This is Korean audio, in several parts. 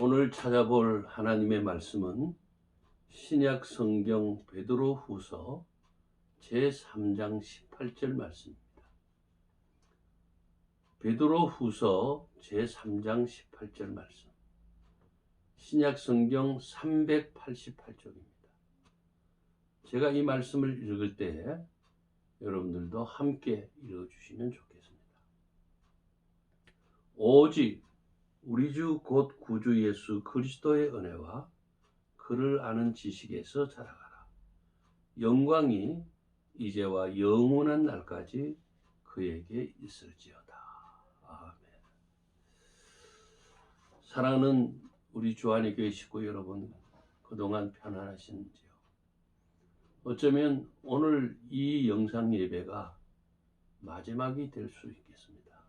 오늘 찾아볼 하나님의 말씀은 신약 성경 베드로후서 제3장 18절 말씀입니다. 베드로후서 제3장 18절 말씀. 신약 성경 388쪽입니다. 제가 이 말씀을 읽을 때 여러분들도 함께 읽어주시면 좋겠습니다. 오직 우리 주 곧 구주 예수 그리스도의 은혜와 그를 아는 지식에서 자라가라. 영광이 이제와 영원한 날까지 그에게 있을지어다. 아멘. 사랑하는 우리 주안의 교회 식구 여러분, 그동안 편안하신지요? 어쩌면 오늘 이 영상 예배가 마지막이 될 수 있겠습니다.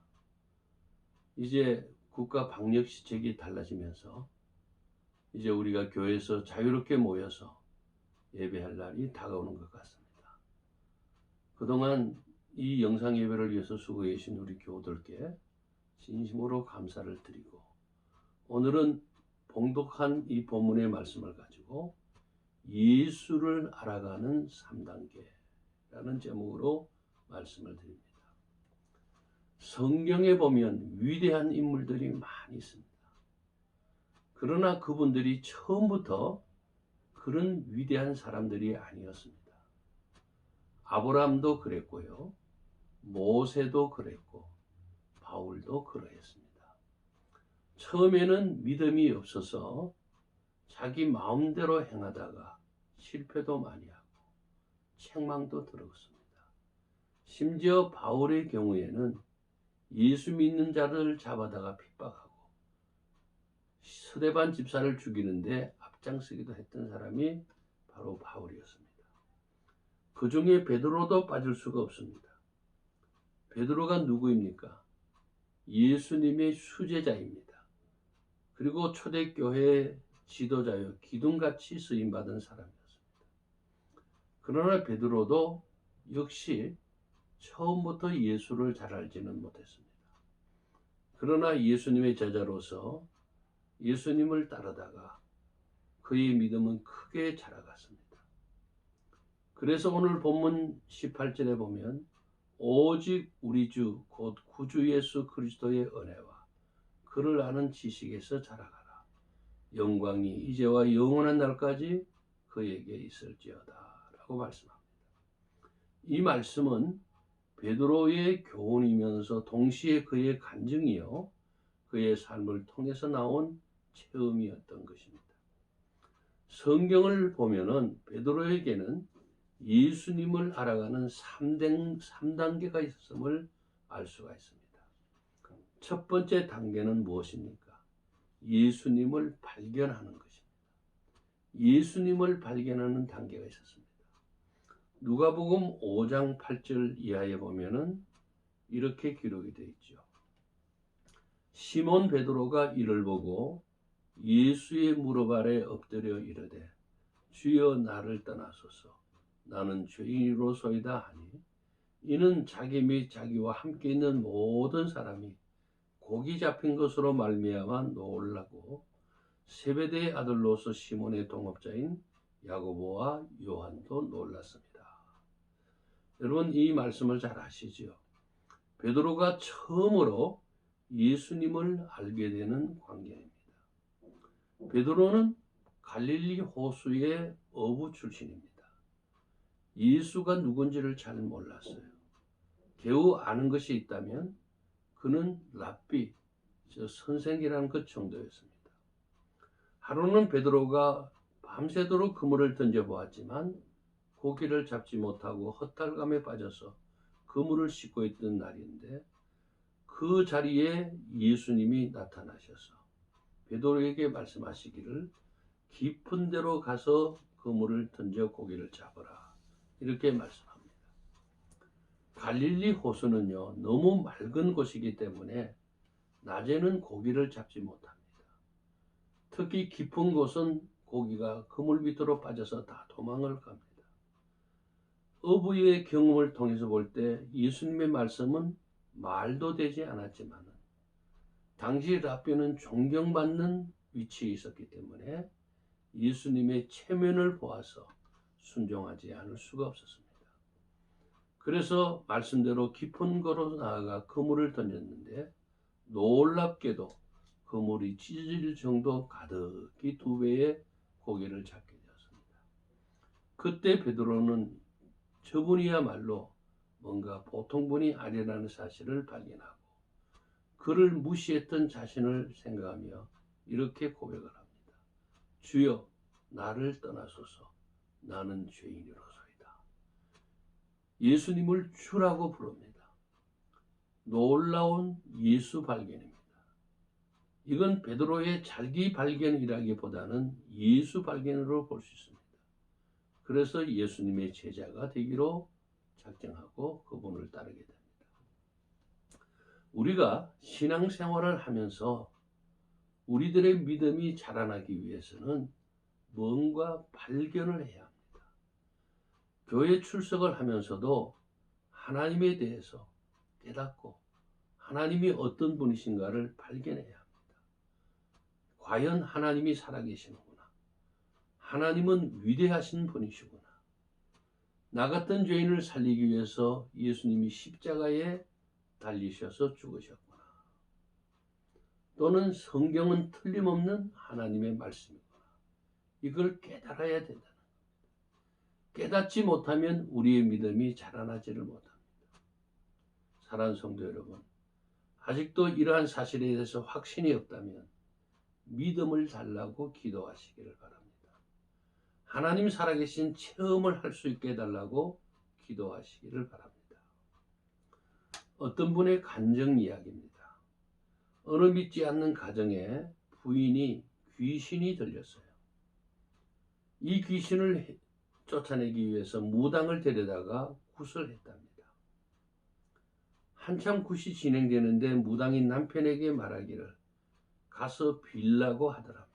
이제 국가 방역 시책이 달라지면서 이제 우리가 교회에서 자유롭게 모여서 예배할 날이 다가오는 것 같습니다. 그동안 이 영상 예배를 위해서 수고해 주신 우리 교우들께 진심으로 감사를 드리고, 오늘은 봉독한 이 본문의 말씀을 가지고 예수를 알아가는 3단계라는 제목으로 말씀을 드립니다. 성경에 보면 위대한 인물들이 많이 있습니다. 그러나 그분들이 처음부터 그런 위대한 사람들이 아니었습니다. 아브라함도 그랬고요, 모세도 그랬고, 바울도 그러했습니다. 처음에는 믿음이 없어서 자기 마음대로 행하다가 실패도 많이 하고 책망도 들었습니다. 심지어 바울의 경우에는 예수 믿는 자를 잡아다가 핍박하고 스데반 집사를 죽이는데 앞장서기도 했던 사람이 바로 바울이었습니다. 그 중에 베드로도 빠질 수가 없습니다. 베드로가 누구입니까? 예수님의 수제자입니다. 그리고 초대교회 지도자요, 기둥같이 쓰임받은 사람이었습니다. 그러나 베드로도 역시 처음부터 예수를 잘 알지는 못했습니다. 그러나 예수님의 제자로서 예수님을 따르다가 그의 믿음은 크게 자라갔습니다. 그래서 오늘 본문 18절에 보면 오직 우리 주 곧 구주 예수 그리스도의 은혜와 그를 아는 지식에서 자라가라. 영광이 이제와 영원한 날까지 그에게 있을지어다 라고 말씀합니다. 이 말씀은 베드로의 교훈이면서 동시에 그의 간증이요, 그의 삶을 통해서 나온 체험이었던 것입니다. 성경을 보면은 베드로에게는 예수님을 알아가는 3단계가 있었음을 알 수가 있습니다. 첫 번째 단계는 무엇입니까? 예수님을 발견하는 것입니다. 예수님을 발견하는 단계가 있었습니다. 누가복음 5장 8절 이하에 보면은 이렇게 기록이 되어 있죠. 시몬 베드로가 이를 보고 예수의 무릎 아래 엎드려 이르되 주여 나를 떠나소서 나는 죄인으로소이다 하니, 이는 자기 및 자기와 함께 있는 모든 사람이 고기 잡힌 것으로 말미암아 놀라고 세베대의 아들로서 시몬의 동업자인 야고보와 요한도 놀랐습니다. 여러분, 이 말씀을 잘 아시죠? 베드로가 처음으로 예수님을 알게 되는 광경입니다. 베드로는 갈릴리 호수의 어부 출신입니다. 예수가 누군지를 잘 몰랐어요. 겨우 아는 것이 있다면 그는 랍비, 선생이라는 것 정도였습니다. 하루는 베드로가 밤새도록 그물을 던져보았지만 고기를 잡지 못하고 헛달감에 빠져서 그물을 씻고 있던 날인데, 그 자리에 예수님이 나타나셔서 베드로에게 말씀하시기를 깊은 데로 가서 그물을 던져 고기를 잡으라, 이렇게 말씀합니다. 갈릴리 호수는요, 너무 맑은 곳이기 때문에 낮에는 고기를 잡지 못합니다. 특히 깊은 곳은 고기가 그물 밑으로 빠져서 다 도망을 갑니다. 어부의 경험을 통해서 볼 때 예수님의 말씀은 말도 되지 않았지만 당시 랍비는 존경받는 위치에 있었기 때문에 예수님의 체면을 보아서 순종하지 않을 수가 없었습니다. 그래서 말씀대로 깊은 거로 나아가 그물을 던졌는데 놀랍게도 그물이 찢어질 정도 가득히 2배의 고기를 잡게 되었습니다. 그때 베드로는 저분이야말로 뭔가 보통 분이 아니라는 사실을 발견하고 그를 무시했던 자신을 생각하며 이렇게 고백을 합니다. 주여, 나를 떠나소서. 나는 죄인이로소이다. 예수님을 주라고 부릅니다. 놀라운 예수 발견입니다. 이건 베드로의 자기 발견이라기보다는 예수 발견으로 볼 수 있습니다. 그래서 예수님의 제자가 되기로 작정하고 그분을 따르게 됩니다. 우리가 신앙생활을 하면서 우리들의 믿음이 자라나기 위해서는 뭔가 발견을 해야 합니다. 교회 출석을 하면서도 하나님에 대해서 깨닫고 하나님이 어떤 분이신가를 발견해야 합니다. 과연 하나님이 살아계시는구나. 하나님은 위대하신 분이시구나. 나 같은 죄인을 살리기 위해서 예수님이 십자가에 달리셔서 죽으셨구나. 또는 성경은 틀림없는 하나님의 말씀이구나. 이걸 깨달아야 된다는 겁니다. 깨닫지 못하면 우리의 믿음이 자라나지를 못합니다. 사랑하는 성도 여러분, 아직도 이러한 사실에 대해서 확신이 없다면 믿음을 달라고 기도하시기를 바랍니다. 하나님 살아계신 체험을 할 수 있게 해달라고 기도하시기를 바랍니다. 어떤 분의 간증 이야기입니다. 어느 믿지 않는 가정에 부인이 귀신이 들렸어요. 이 귀신을 쫓아내기 위해서 무당을 데려다가 굿을 했답니다. 한참 굿이 진행되는데 무당이 남편에게 말하기를 가서 빌라고 하더랍니다.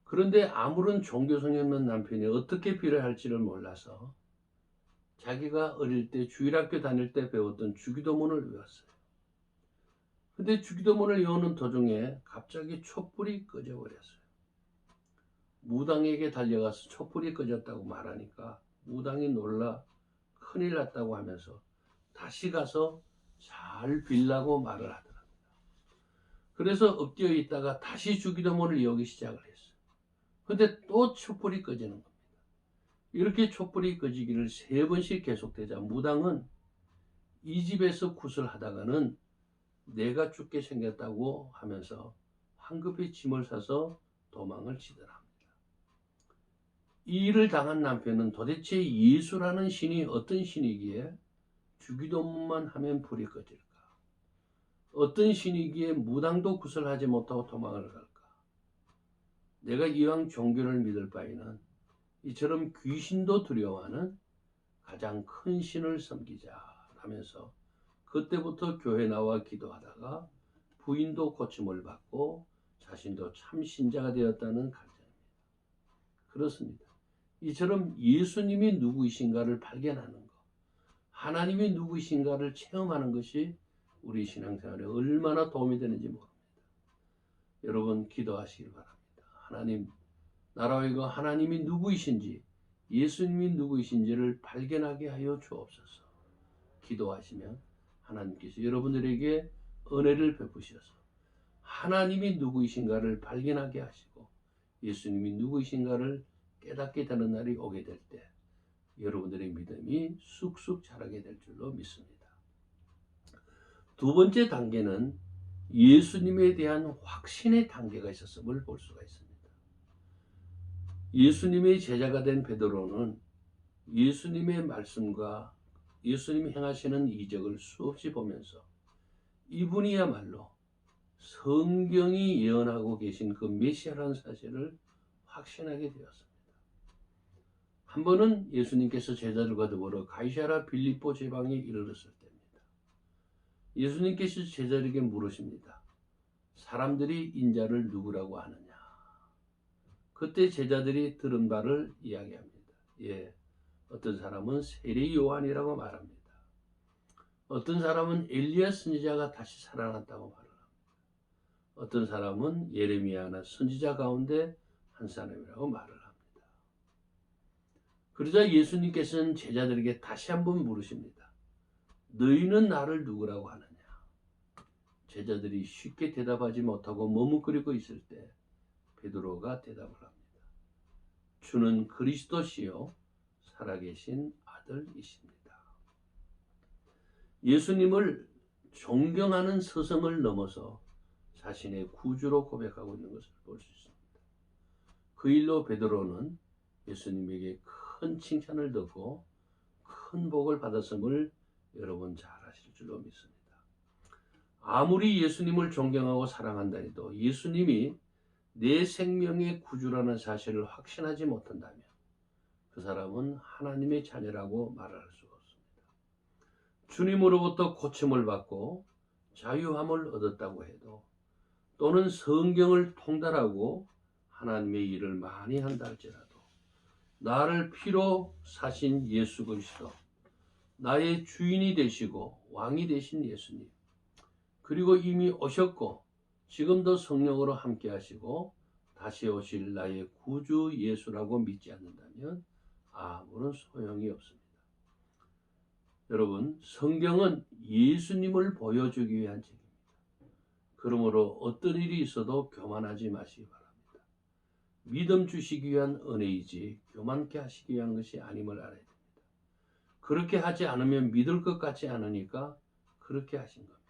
그런데 아무런 종교성이 없는 남편이 어떻게 빌어야 할지를 몰라서 자기가 어릴 때 주일학교 다닐 때 배웠던 주기도문을 외웠어요. 근데 주기도문을 외우는 도중에 갑자기 촛불이 꺼져버렸어요. 무당에게 달려가서 촛불이 꺼졌다고 말하니까 무당이 놀라 큰일 났다고 하면서 다시 가서 잘 빌라고 말을 하더랍니다. 그래서 엎드려 있다가 다시 주기도문을 외우기 시작을 했어요. 근데 또 촛불이 꺼지는 겁니다. 이렇게 촛불이 꺼지기를 3번씩 계속되자 무당은 이 집에서 굿을 하다가는 내가 죽게 생겼다고 하면서 황급히 짐을 싸서 도망을 치더랍니다. 이 일을 당한 남편은 도대체 예수라는 신이 어떤 신이기에 주기도문만 하면 불이 꺼질까? 어떤 신이기에 무당도 굿을 하지 못하고 도망을 갈까? 내가 이왕 종교를 믿을 바에는 이처럼 귀신도 두려워하는 가장 큰 신을 섬기자 하면서 그때부터 교회 나와 기도하다가 부인도 고침을 받고 자신도 참 신자가 되었다는 간증입니다. 그렇습니다. 이처럼 예수님이 누구이신가를 발견하는 것, 하나님이 누구이신가를 체험하는 것이 우리 신앙생활에 얼마나 도움이 되는지 모릅니다. 여러분 기도하시길 바랍니다. 하나님, 나라와 이거 하나님이 누구이신지, 예수님이 누구이신지를 발견하게 하여 주옵소서. 기도하시면 하나님께서 여러분들에게 은혜를 베푸셔서 하나님이 누구이신가를 발견하게 하시고 예수님이 누구이신가를 깨닫게 되는 날이 오게 될 때 여러분들의 믿음이 쑥쑥 자라게 될 줄로 믿습니다. 2번째 단계는 예수님에 대한 확신의 단계가 있었음을 볼 수가 있습니다. 예수님의 제자가 된 베드로는 예수님의 말씀과 예수님이 행하시는 이적을 수없이 보면서 이분이야말로 성경이 예언하고 계신 그 메시아라는 사실을 확신하게 되었습니다. 한 번은 예수님께서 제자들과 더불어 가이사랴 빌립보 지방에 이르렀을 때입니다. 예수님께서 제자들에게 물으십니다. 사람들이 인자를 누구라고 하느냐? 그때 제자들이 들은 바를 이야기합니다. 어떤 사람은 세례 요한이라고 말합니다. 어떤 사람은 엘리야 선지자가 다시 살아났다고 말합니다. 어떤 사람은 예레미야나 선지자 가운데 한 사람이라고 말을 합니다. 그러자 예수님께서는 제자들에게 다시 한번 물으십니다. 너희는 나를 누구라고 하느냐? 제자들이 쉽게 대답하지 못하고 머뭇거리고 있을 때 베드로가 대답을 합니다. 주는 그리스도시요 살아계신 아들이십니다. 예수님을 존경하는 서성을 넘어서 자신의 구주로 고백하고 있는 것을 볼 수 있습니다. 그 일로 베드로는 예수님에게 큰 칭찬을 듣고 큰 복을 받았음을 여러분 잘 아실 줄로 믿습니다. 아무리 예수님을 존경하고 사랑한다 해도 예수님이 내 생명의 구주라는 사실을 확신하지 못한다면 그 사람은 하나님의 자녀라고 말할 수가 없습니다. 주님으로부터 고침을 받고 자유함을 얻었다고 해도 또는 성경을 통달하고 하나님의 일을 많이 한다 할지라도 나를 피로 사신 예수 그리스도, 나의 주인이 되시고 왕이 되신 예수님, 그리고 이미 오셨고 지금도 성령으로 함께 하시고 다시 오실 나의 구주 예수라고 믿지 않는다면 아무런 소용이 없습니다. 여러분, 성경은 예수님을 보여주기 위한 책입니다. 그러므로 어떤 일이 있어도 교만하지 마시기 바랍니다. 믿음 주시기 위한 은혜이지 교만케 하시기 위한 것이 아님을 알아야 됩니다. 그렇게 하지 않으면 믿을 것 같지 않으니까 그렇게 하신 겁니다.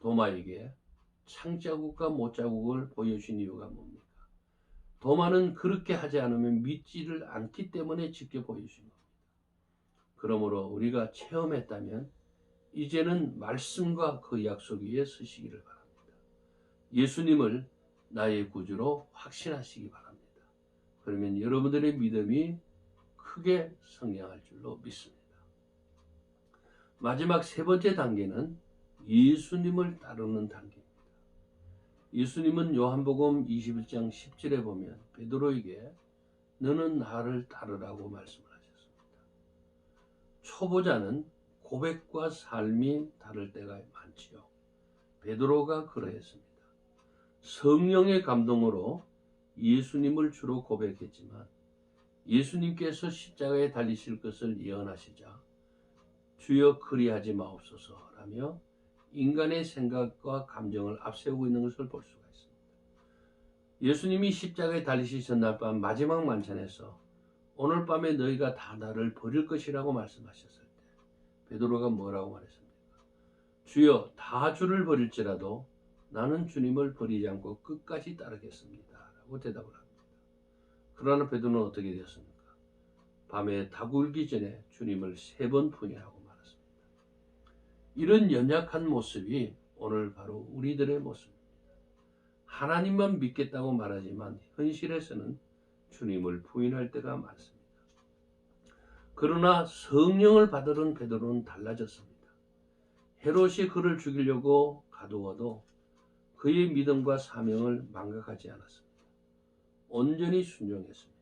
도마에게 창자국과 못자국을 보여주신 이유가 뭡니까? 도마는 그렇게 하지 않으면 믿지를 않기 때문에 직접 보여주신 겁니다. 그러므로 우리가 체험했다면 이제는 말씀과 그 약속 위에 서시기를 바랍니다. 예수님을 나의 구주로 확신하시기 바랍니다. 그러면 여러분들의 믿음이 크게 성장할 줄로 믿습니다. 마지막 세 번째 단계는 예수님을 따르는 단계입니다. 예수님은 요한복음 21장 10절에 보면 베드로에게 너는 나를 따르라고 말씀을 하셨습니다. 초보자는 고백과 삶이 다를 때가 많지요. 베드로가 그러했습니다. 성령의 감동으로 예수님을 주로 고백했지만 예수님께서 십자가에 달리실 것을 예언하시자 주여 그리하지 마옵소서라며 인간의 생각과 감정을 앞세우고 있는 것을 볼 수가 있습니다. 예수님이 십자가에 달리실 전날 밤 마지막 만찬에서 오늘 밤에 너희가 다 나를 버릴 것이라고 말씀하셨을 때 베드로가 뭐라고 말했습니까? 주여 다 주를 버릴지라도 나는 주님을 버리지 않고 끝까지 따르겠습니다 라고 대답을 합니다. 그러나 베드로는 어떻게 되었습니까? 밤에 닭 울기 전에 주님을 3번 부인하고 말았습니다. 이런 연약한 모습이 오늘 바로 우리들의 모습입니다. 하나님만 믿겠다고 말하지만 현실에서는 주님을 부인할 때가 많습니다. 그러나 성령을 받은 베드로는 달라졌습니다. 헤롯이 그를 죽이려고 가두어도 그의 믿음과 사명을 망각하지 않았습니다. 온전히 순종했습니다.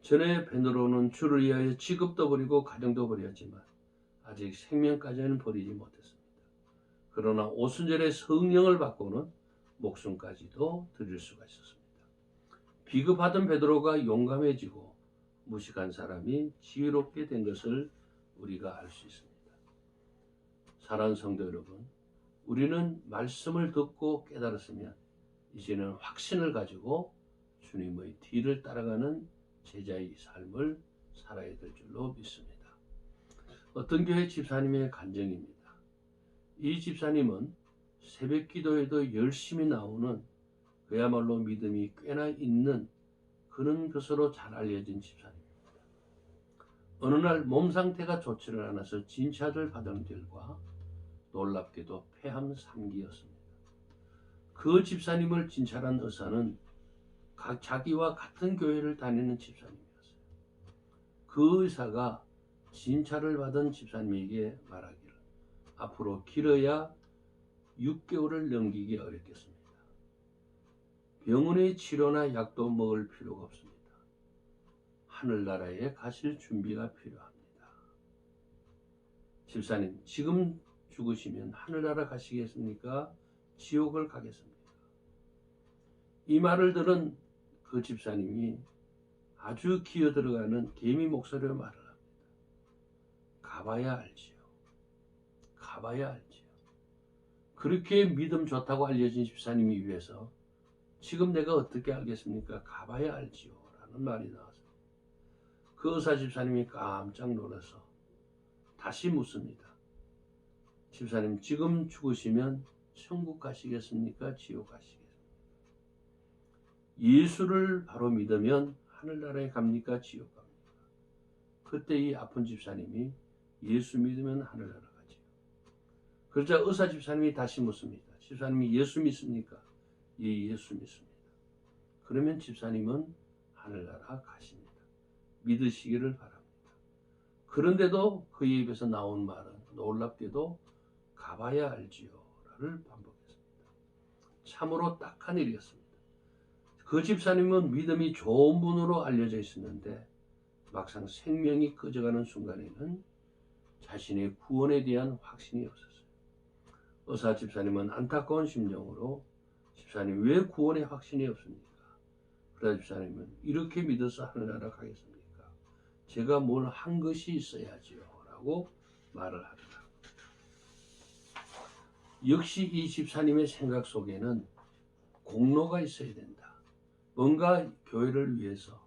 전에 베드로는 주를 위하여 직업도 버리고 가정도 버렸지만 아직 생명까지는 버리지 못했습니다. 그러나 오순절에 성령을 받고는 목숨까지도 드릴 수가 있었습니다. 비급하던 베드로가 용감해지고 무식한 사람이 지혜롭게 된 것을 우리가 알 수 있습니다. 사랑하는 성도 여러분, 우리는 말씀을 듣고 깨달았으면 이제는 확신을 가지고 주님의 뒤를 따라가는 제자의 삶을 살아야 될 줄로 믿습니다. 어떤 교회 집사님의 간증입니다. 이 집사님은 새벽 기도에도 열심히 나오는 그야말로 믿음이 꽤나 있는 그런 것으로 잘 알려진 집사님입니다. 어느 날 몸 상태가 좋지를 않아서 진찰을 받은 결과 놀랍게도 폐암 3기였습니다. 그 집사님을 진찰한 의사는 자기와 같은 교회를 다니는 집사님이었어요. 그 의사가 진찰을 받은 집사님에게 말하기를 앞으로 길어야 6개월을 넘기기 어렵겠습니다. 병원의 치료나 약도 먹을 필요가 없습니다. 하늘나라에 가실 준비가 필요합니다. 집사님, 지금 죽으시면 하늘나라 가시겠습니까? 지옥을 가겠습니까? 이 말을 들은 그 집사님이 아주 기어 들어가는 개미 목소리로 말을 합니다. 가봐야 알지요. 가봐야 알지요. 그렇게 믿음 좋다고 알려진 집사님이 위해서 지금 내가 어떻게 알겠습니까? 가봐야 알지요. 라는 말이 나와서 그 의사 집사님이 깜짝 놀라서 다시 묻습니다. 집사님, 지금 죽으시면 천국 가시겠습니까? 지옥 가시겠습니까? 예수를 바로 믿으면 하늘나라에 갑니까? 지옥 갑니까? 그때 이 아픈 집사님이 예수 믿으면 하늘나라 가지요. 그러자 의사 집사님이 다시 묻습니다. 집사님이 예수 믿습니까? 예, 예수 믿습니다. 그러면 집사님은 하늘나라 가십니다. 믿으시기를 바랍니다. 그런데도 그의 입에서 나온 말은 놀랍게도 가봐야 알지요 라를 반복했습니다. 참으로 딱한 일이었습니다. 그 집사님은 믿음이 좋은 분으로 알려져 있었는데 막상 생명이 꺼져가는 순간에는 자신의 구원에 대한 확신이 없었어요. 의사 집사님은 안타까운 심정으로 집사님, 왜 구원에 확신이 없습니까? 그러자 집사님은 이렇게 믿어서 하늘나라 가겠습니까? 제가 뭘 한 것이 있어야지요 라고 말을 하더라. 역시 이 집사님의 생각 속에는 공로가 있어야 된다. 뭔가 교회를 위해서,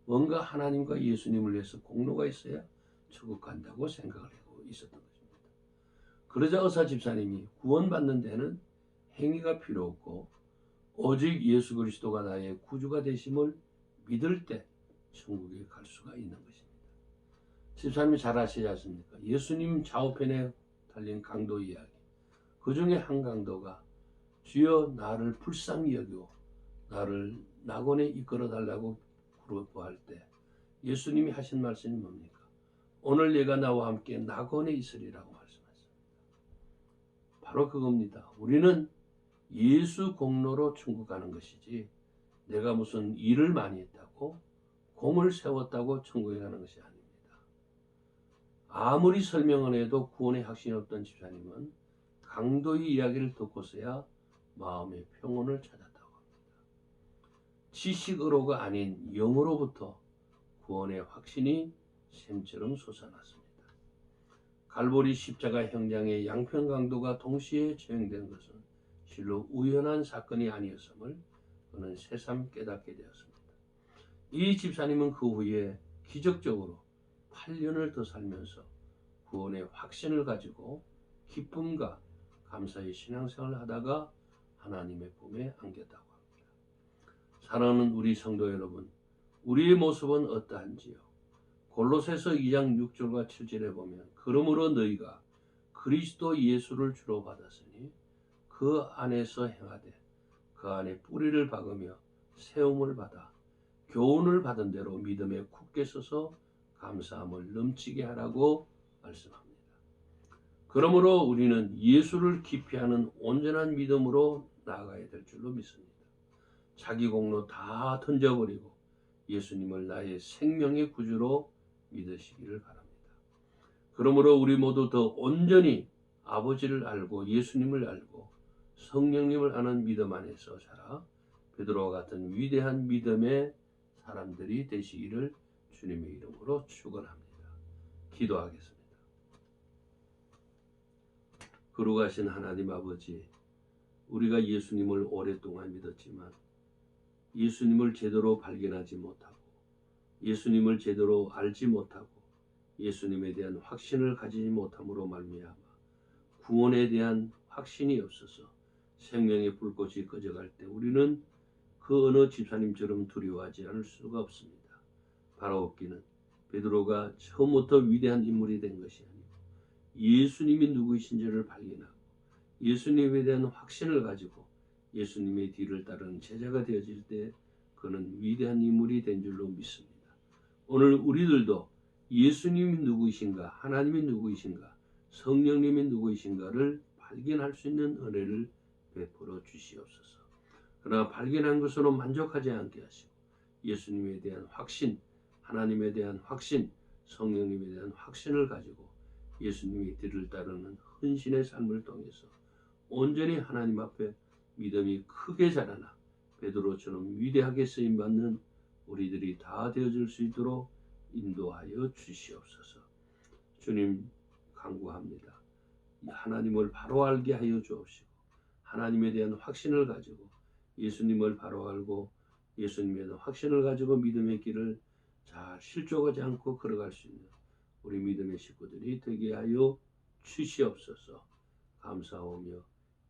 뭔가 하나님과 예수님을 위해서 공로가 있어야 천국 간다고 생각을 하고 있었던 것입니다. 그러자 의사 집사님이 구원받는 데는 행위가 필요 없고 오직 예수 그리스도가 나의 구주가 되심을 믿을 때 천국에 갈 수가 있는 것입니다. 집사님이 잘 아시지 않습니까? 예수님 좌우편에 달린 강도 이야기. 그 중에 한 강도가 주여 나를 불쌍히 여기고 나를 낙원에 이끌어 달라고 구할 때 예수님이 하신 말씀이 뭡니까? 오늘 내가 나와 함께 낙원에 있으리라고 말씀하셨습니다. 바로 그겁니다. 우리는 예수 공로로 천국 가는 것이지 내가 무슨 일을 많이 했다고 공을 세웠다고 천국에 가는 것이 아닙니다. 아무리 설명을 해도 구원의 확신이 없던 집사님은 강도의 이야기를 듣고서야 마음의 평온을 찾았다고 합니다. 지식으로가 아닌 영으로부터 구원의 확신이 샘처럼 솟아났습니다. 갈보리 십자가 형장의 양편 강도가 동시에 처형된 것은 실로 우연한 사건이 아니었음을 그는 새삼 깨닫게 되었습니다. 이 집사님은 그 후에 기적적으로 8년을 더 살면서 구원의 확신을 가지고 기쁨과 감사의 신앙생활을 하다가 하나님의 품에 안겼다고 합니다. 사랑하는 우리 성도 여러분, 우리의 모습은 어떠한지요? 골로새서 2장 6절과 7절에 보면 그러므로 너희가 그리스도 예수를 주로 받았으니 그 안에서 행하되 그 안에 뿌리를 박으며 세움을 받아 교훈을 받은 대로 믿음에 굳게 서서 감사함을 넘치게 하라고 말씀합니다. 그러므로 우리는 예수를 기피하는 온전한 믿음으로 나아가야 될 줄로 믿습니다. 자기 공로 다 던져버리고 예수님을 나의 생명의 구주로 믿으시기를 바랍니다. 그러므로 우리 모두 더 온전히 아버지를 알고 예수님을 알고 성령님을 아는 믿음 안에서 살아 베드로와 같은 위대한 믿음의 사람들이 되시기를 주님의 이름으로 축원합니다. 기도하겠습니다. 거룩하신 하나님 아버지, 우리가 예수님을 오랫동안 믿었지만 예수님을 제대로 발견하지 못하고 예수님을 제대로 알지 못하고 예수님에 대한 확신을 가지지 못함으로 말미암아 구원에 대한 확신이 없어서 생명의 불꽃이 꺼져갈 때 우리는 그 어느 집사님처럼 두려워하지 않을 수가 없습니다. 바로 없기는 베드로가 처음부터 위대한 인물이 된 것이 아니고 예수님이 누구이신지를 발견하고 예수님에 대한 확신을 가지고 예수님의 뒤를 따르는 제자가 되어질 때 그는 위대한 인물이 된 줄로 믿습니다. 오늘 우리들도 예수님이 누구이신가, 하나님이 누구이신가, 성령님이 누구이신가를 발견할 수 있는 은혜를 베풀어 주시옵소서. 그러나 발견한 것으로 만족하지 않게 하시고 예수님에 대한 확신, 하나님에 대한 확신, 성령님에 대한 확신을 가지고 예수님의 뒤를 따르는 헌신의 삶을 통해서 온전히 하나님 앞에 믿음이 크게 자라나 베드로처럼 위대하게 쓰임받는 우리들이 다 되어질 수 있도록 인도하여 주시옵소서. 주님 간구합니다. 하나님을 바로 알게 하여 주옵시고 하나님에 대한 확신을 가지고 예수님을 바로 알고 예수님에 대한 확신을 가지고 믿음의 길을 잘 실족하지 않고 걸어갈 수 있는 우리 믿음의 식구들이 되게 하여 주시옵소서. 감사하며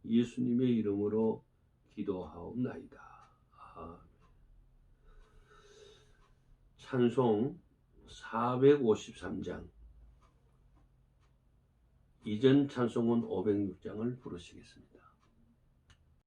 예수님의 이름으로 기도하옵나이다. 아멘. 찬송 453장 이전 찬송은 506장을 부르시겠습니다.